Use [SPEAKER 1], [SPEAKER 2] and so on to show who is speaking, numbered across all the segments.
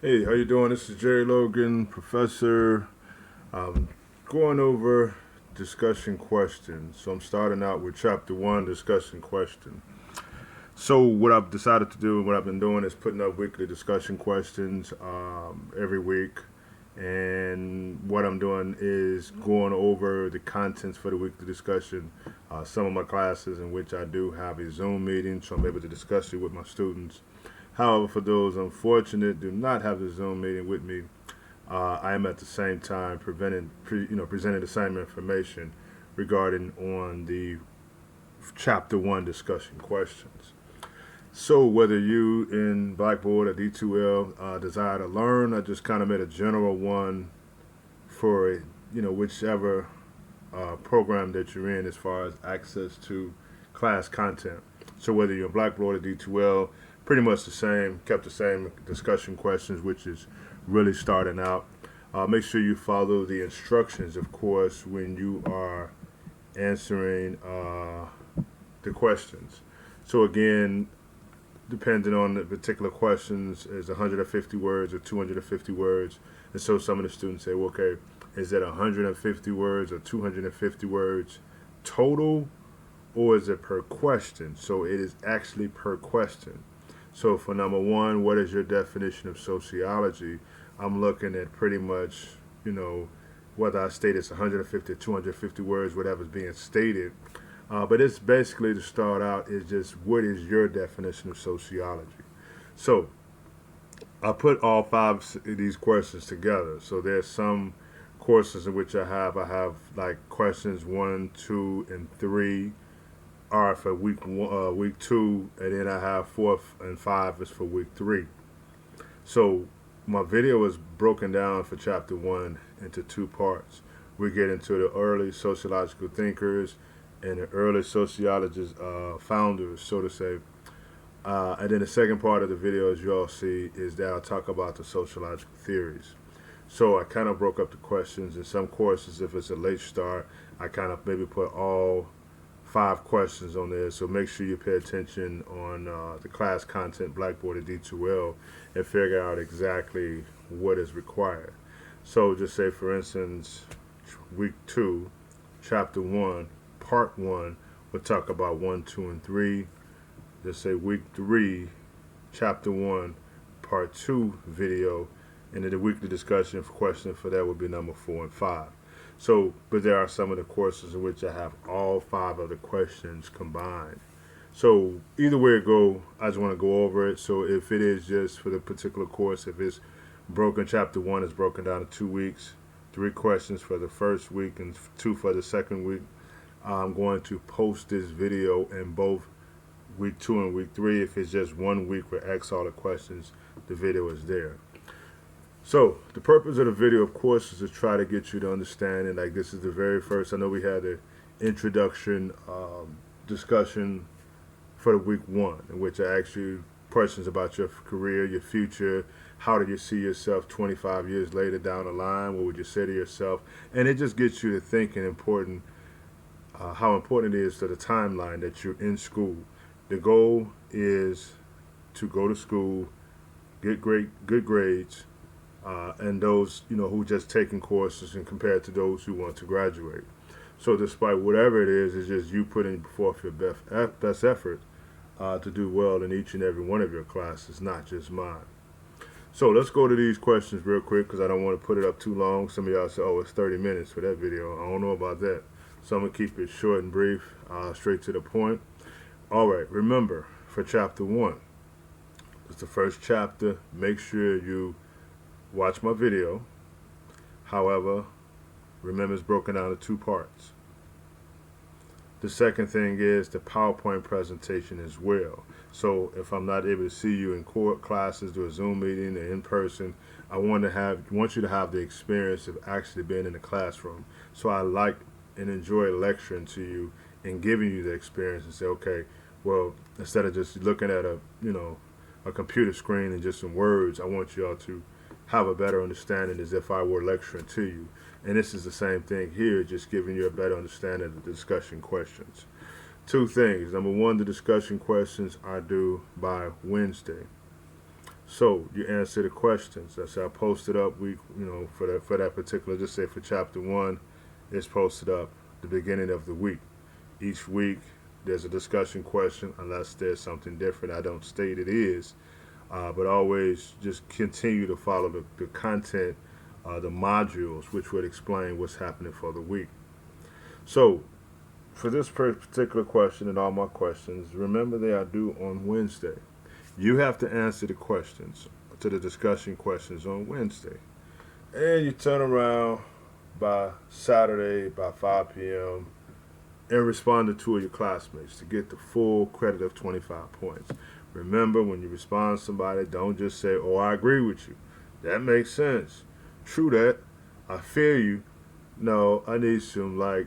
[SPEAKER 1] Hey, how you doing? This is Jerry Logan, professor. Going over discussion questions. So I'm starting out with chapter one, discussion question. So what I've decided to do, what I've been doing, is putting up weekly discussion questions every week. And what I'm doing is going over the contents for the weekly discussion. Some of my classes in which I do have a Zoom meeting, so I'm able to discuss it with my students. However, for those unfortunate do not have the Zoom meeting with me, I am at the same time presenting the same information regarding on the chapter one discussion questions. So whether you in Blackboard or D2L desire to learn, I just kind of made a general one for whichever program that you're in as far as access to class content. So whether you're in Blackboard or D2L, pretty much the same, kept the same discussion questions, which is really starting out. Make sure you follow the instructions, of course, when you are answering the questions. So again, depending on the particular questions, is 150 words or 250 words. And so some of the students say, well, okay, is it 150 words or 250 words total, or is it per question? So it is actually per question. So for number one, what is your definition of sociology? I'm looking at pretty much, whether I state it's 150 or 250 words, whatever's being stated. But it's basically, to start out, is just what is your definition of sociology? So I put all five of these questions together. So there's some courses in which I have like questions 1, 2, and 3 are for week 2, and then I have 4 and 5 is for week 3. So my video is broken down for chapter 1 into 2 parts. We get into the early sociological thinkers and the early sociologist founders, so to say. And then the second part of the video, as you all see, is that I'll talk about the sociological theories. So I kind of broke up the questions. In some courses, if it's a late start, I kind of maybe put all 5 questions on there. So make sure you pay attention on the class content, Blackboard and D2L, and figure out exactly what is required. So just say, for instance, week 2, chapter 1, part 1, we'll talk about 1, 2, and 3. Just say week 3, chapter 1, part 2 video, and then the weekly discussion question for that would be number 4 and 5. So, but there are some of the courses in which I have all 5 of the questions combined. So either way it go, I just want to go over it. So if it is just for the particular course, if it's broken, chapter 1 is broken down to 2 weeks, 3 questions for the first week and 2 for the second week, I'm going to post this video in both week 2 and week 3. If it's just 1 week where I ask all the questions, the video is there. So the purpose of the video, of course, is to try to get you to understand it. Like, this is the very first. I know we had the introduction discussion for the week 1, in which I asked you questions about your career, your future. How do you see yourself 25 years later down the line? What would you say to yourself? And it just gets you to thinking how important it is to the timeline that you're in school. The goal is to go to school, get good grades, and those who just taking courses, and compared to those who want to graduate. So despite whatever it is, it's just you putting forth your best effort to do well in each and every one of your classes, not just mine. So let's go to these questions real quick, because I don't want to put it up too long. Some of y'all say, oh, it's 30 minutes for that video. I don't know about that. So I'm going to keep it short and brief, straight to the point. All right, remember, for chapter 1, it's the first chapter. Make sure you watch my video. However, remember, it's broken down into 2 parts. The second thing is the PowerPoint presentation as well. So if I'm not able to see you in court classes, do a Zoom meeting, or in person, I want you to have the experience of actually being in the classroom. So I like and enjoy lecturing to you and giving you the experience, and say, okay, well, instead of just looking at a computer screen and just some words, I want you all to have a better understanding as if I were lecturing to you. And this is the same thing here, just giving you a better understanding of the discussion questions. 2 things. Number 1, the discussion questions are due by Wednesday. So you answer the questions. That's how I posted up for that particular, just say for chapter 1, it's posted up the beginning of the week. Each week there's a discussion question, unless there's something different I don't state it is. But always just continue to follow the content, the modules, which would explain what's happening for the week. So for this particular question and all my questions, remember they are due on Wednesday. You have to answer the questions to the discussion questions on Wednesday. And you turn around by Saturday by 5 p.m. and respond to 2 of your classmates to get the full credit of 25 points. Remember, when you respond to somebody, don't just say, "Oh, I agree with you." That makes sense. True that. I feel you. No, I need some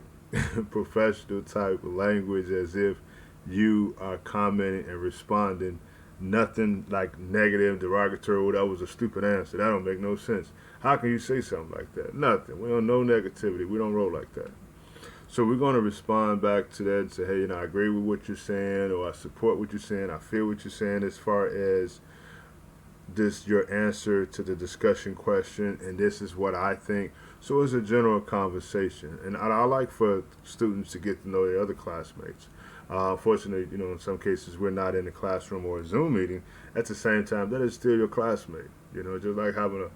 [SPEAKER 1] professional type of language, as if you are commenting and responding. Nothing like negative, derogatory. That was a stupid answer. That don't make no sense. How can you say something like that? Nothing. We don't know negativity. We don't roll like that. So we're going to respond back to that and say, hey, I agree with what you're saying, or I support what you're saying. I feel what you're saying as far as this, your answer to the discussion question, and this is what I think. So it's a general conversation. And I like for students to get to know their other classmates. Fortunately, in some cases we're not in the classroom or a Zoom meeting. At the same time, that is still your classmate. Just like having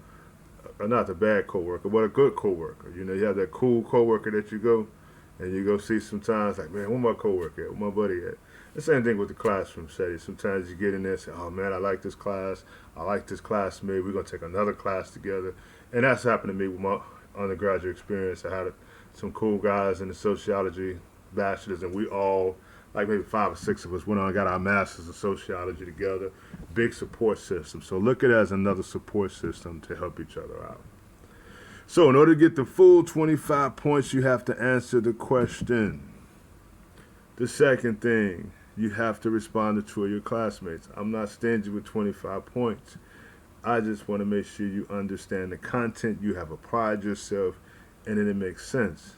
[SPEAKER 1] not a bad coworker, but a good coworker. You have that cool coworker that you go see sometimes, like, man, where my coworker at? Where my buddy at? The same thing with the classroom setting. Sometimes you get in there and say, oh man, I like this class. I like this classmate. We're going to take another class together. And that's happened to me with my undergraduate experience. I had some cool guys in the sociology bachelor's, and we all, like maybe 5 or 6 of us, went on and got our masters of sociology together. Big support system. So look at it as another support system to help each other out. So in order to get the full 25 points, you have to answer the question. The second thing, you have to respond to 2 of your classmates. I'm not stingy with 25 points. I just want to make sure you understand the content, you have applied yourself, and then it makes sense.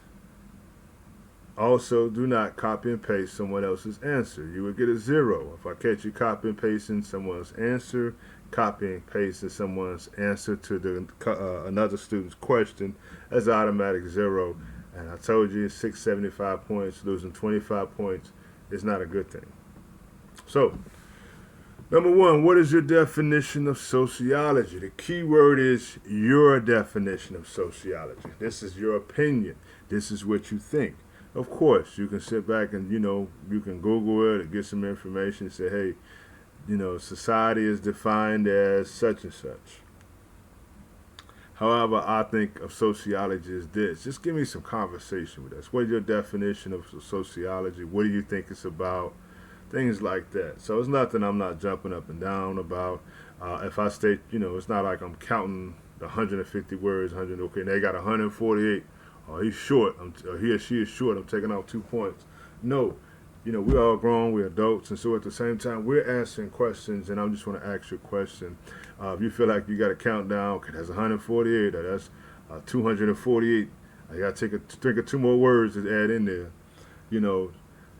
[SPEAKER 1] Also, do not copy and paste someone else's answer. You would get a 0. If I catch you copy and pasting someone's answer, copying and pasting someone's answer to another student's question, that's automatic 0. And I told you, 675 points, losing 25 points is not a good thing. So, number 1, what is your definition of sociology? The key word is your definition of sociology. This is your opinion. This is what you think. Of course, you can sit back and, you can Google it and get some information and say, hey, society is defined as such and such. However, I think of sociology as this. Just give me some conversation with us. What is your definition of sociology? What do you think it's about? Things like that. So it's nothing I'm not jumping up and down about. If I state, it's not like I'm counting the 150 words, okay, and they got 148. Oh, he's short. He or she is short. I'm taking out 2 points. No. We're all grown, we're adults, and so at the same time, we're answering questions, and I'm just want to ask you a question. If you feel like you got to count down, okay, that's 148, or that's 248, I got to think of 2 more words to add in there,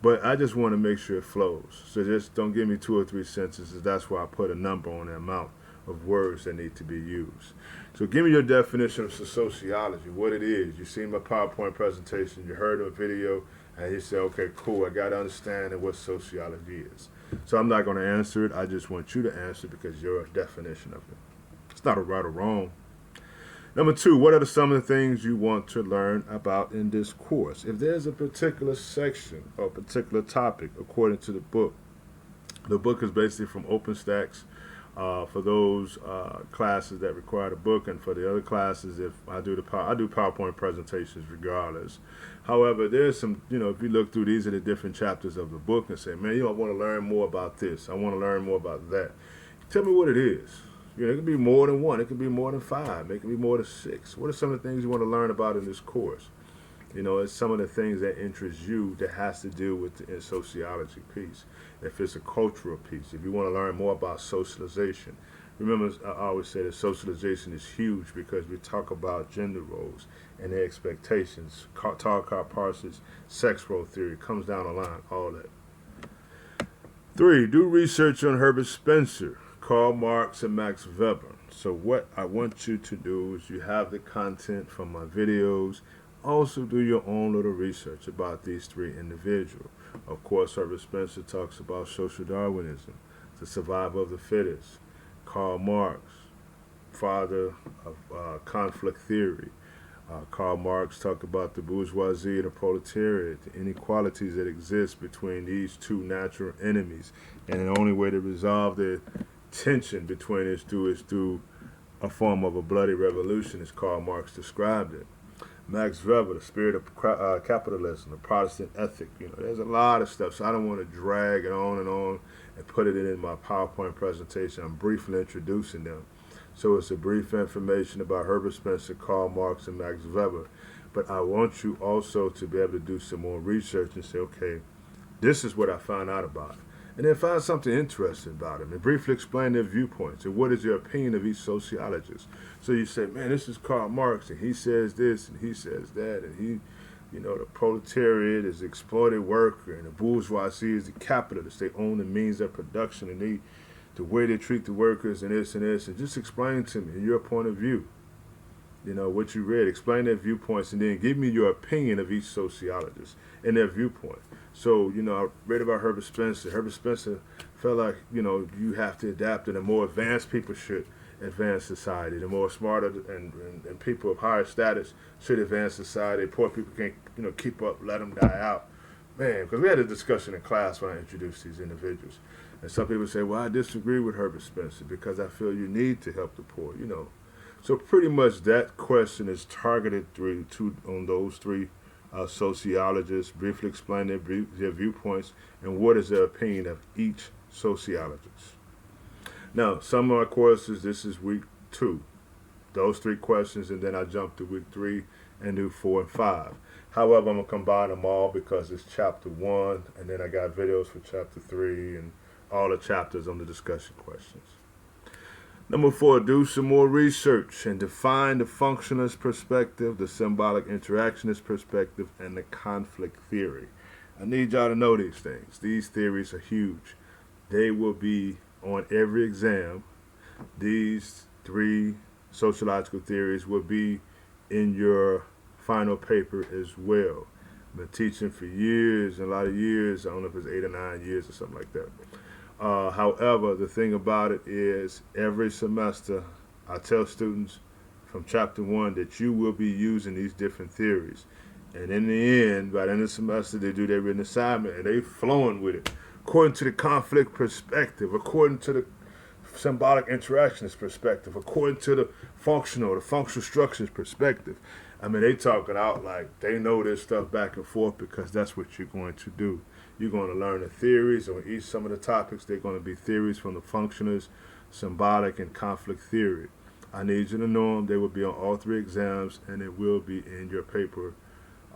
[SPEAKER 1] But I just want to make sure it flows. So just don't give me 2 or 3 sentences. That's why I put a number on the amount of words that need to be used. So give me your definition of sociology, what it is. You've seen my PowerPoint presentation, you heard a video, and you say, okay, cool, I got to understand what sociology is. So I'm not going to answer it. I just want you to answer because your definition of it. It's not a right or wrong. Number 2, what are some of the things you want to learn about in this course? If there's a particular section or particular topic according to the book is basically from OpenStax for those classes that require the book, and for the other classes, if I do PowerPoint presentations regardless. However, there's some, if you look through, these are the different chapters of the book and say, man, I want to learn more about this. I want to learn more about that. Tell me what it is. It could be more than 1. It could be more than 5. It could be more than 6. What are some of the things you want to learn about in this course? It's some of the things that interest you that has to do with the sociology piece. If it's a cultural piece, if you want to learn more about socialization. Remember, I always say that socialization is huge because we talk about gender roles and their expectations. Tarkar-Parsons, sex role theory, comes down the line, all that. 3, do research on Herbert Spencer. Karl Marx and Max Weber. So what I want you to do is you have the content from my videos. Also do your own little research about these three individuals. Of course, Herbert Spencer talks about social Darwinism, the survival of the fittest. Karl Marx, father of conflict theory. Karl Marx talked about the bourgeoisie and the proletariat, the inequalities that exist between these two natural enemies, and the only way to resolve the tension between these two is through a form of a bloody revolution, as Karl Marx described it. Max Weber, the spirit of capitalism, the Protestant ethic. There's a lot of stuff, so I don't want to drag it on and put it in my PowerPoint presentation. I'm briefly introducing them. So it's a brief information about Herbert Spencer, Karl Marx, and Max Weber. But I want you also to be able to do some more research and say, okay, this is what I found out about it. And then find something interesting about them and briefly explain their viewpoints and what is your opinion of each sociologist. So you say, man, this is Karl Marx, and he says this, and he says that, and he, the proletariat is the exploited worker, and the bourgeoisie is the capitalist. They own the means of production, and the way they treat the workers, and this, and just explain to me your point of view. What you read, explain their viewpoints, and then give me your opinion of each sociologist and their viewpoint. So, I read about Herbert Spencer. Herbert Spencer felt like, you have to adapt, and the more advanced people should advance society. The more smarter and people of higher status should advance society. Poor people can't, keep up, let them die out. Man, because we had a discussion in class when I introduced these individuals. And some people say, well, I disagree with Herbert Spencer because I feel you need to help the poor, So pretty much that question is targeted on those three sociologists, briefly explain their viewpoints and what is their opinion of each sociologist. Now, some of my courses, this is week 2. Those 3 questions, and then I jump to week 3 and do 4 and 5. However, I'm going to combine them all because it's chapter 1, and then I got videos for chapter 3 and all the chapters on the discussion questions. Number 4, do some more research and define the functionalist perspective, the symbolic interactionist perspective, and the conflict theory. I need y'all to know these things. These theories are huge. They will be on every exam. These 3 sociological theories will be in your final paper as well. I've been teaching for years, a lot of years. I don't know if it's 8 or 9 years or something like that. However, the thing about it is every semester I tell students from chapter 1 that you will be using these different theories. And in the end, by the end of the semester, they do their written assignment and they flowing with it. According to the conflict perspective, according to the symbolic interactionist perspective, according to the functional structures perspective. I mean, they talking out like they know this stuff back and forth because that's what you're going to do. You're going to learn the theories on each some of the topics. They're going to be theories from the functionalist, symbolic, and conflict theory. I need you to know them. They will be on all 3 exams, and it will be in your paper,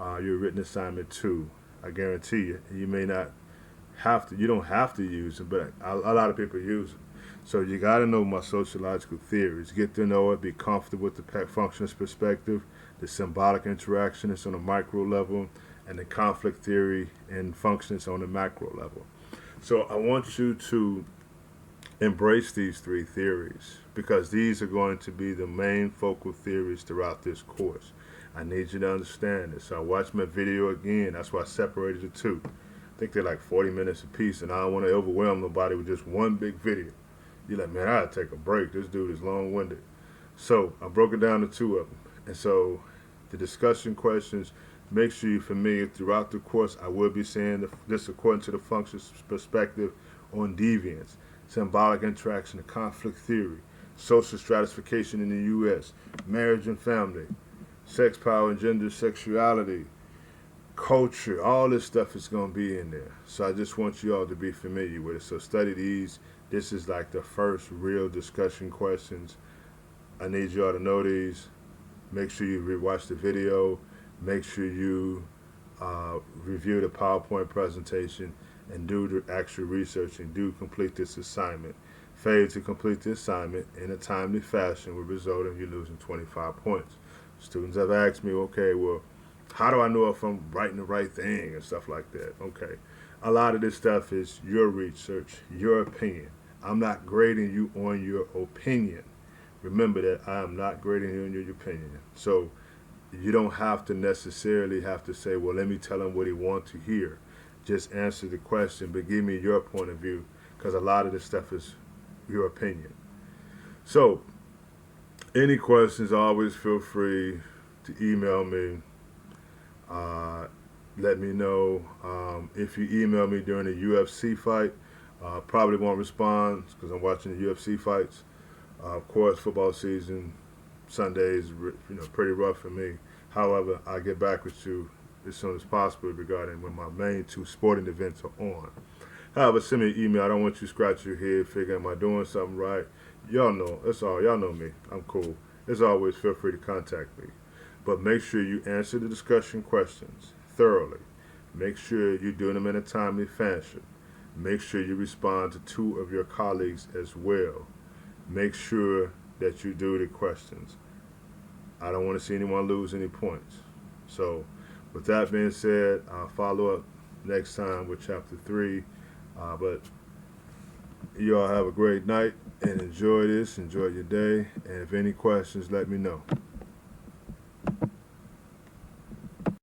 [SPEAKER 1] your written assignment too. I guarantee you. You may not have to. You don't have to use them, but a lot of people use them. So you got to know my sociological theories. Get to know it. Be comfortable with the functionalist perspective, the symbolic interactionist on a micro level, and the conflict theory and functionalists on the macro level. So I want you to embrace these 3 theories because these are going to be the main focal theories throughout this course. I need you to understand this. So I watched my video again. That's why I separated the 2. I think they're like 40 minutes apiece, and I don't want to overwhelm nobody with just one big video. You're like, man, I gotta take a break. This dude is long-winded. So I broke it down to 2 of them. And so the discussion questions, make sure you're familiar throughout the course. I will be saying this according to the functionalist perspective on deviance, symbolic interaction, the conflict theory, social stratification in the U.S., marriage and family, sex, power, and gender, sexuality, culture, all this stuff is going to be in there. So I just want you all to be familiar with it. So study these. This is like the first real discussion questions. I need you all to know these. Make sure you rewatch the video. Make sure you review the PowerPoint presentation and do the actual research and do complete this assignment. Failure to complete the assignment in a timely fashion will result in you losing 25 points. Students have asked me, okay, well, how do I know if I'm writing the right thing and stuff like that? Okay. A lot of this stuff is your research, your opinion. I'm not grading you on your opinion. Remember that I am not grading you on your opinion. So you don't have to necessarily have to say, well, let me tell him what he wants to hear. Just answer the question, but give me your point of view, because a lot of this stuff is your opinion. So, any questions, always feel free to email me. Let me know. If you email me during a UFC fight, probably won't respond because I'm watching the UFC fights. Of course, football season, Sundays, pretty rough for me. However, I get back with you as soon as possible regarding when my main two sporting events are on. However, send me an email. I don't want you to scratch your head, figure, am I doing something right? Y'all know. That's all. Y'all know me. I'm cool. As always, feel free to contact me. But make sure you answer the discussion questions thoroughly. Make sure you do them in a timely fashion. Make sure you respond to two of your colleagues as well. Make sure that you do the questions. I don't want to see anyone lose any points. So, with that being said, I'll follow up next time with chapter 3. But you all have a great night and enjoy this. Enjoy your day. And if any questions, let me know.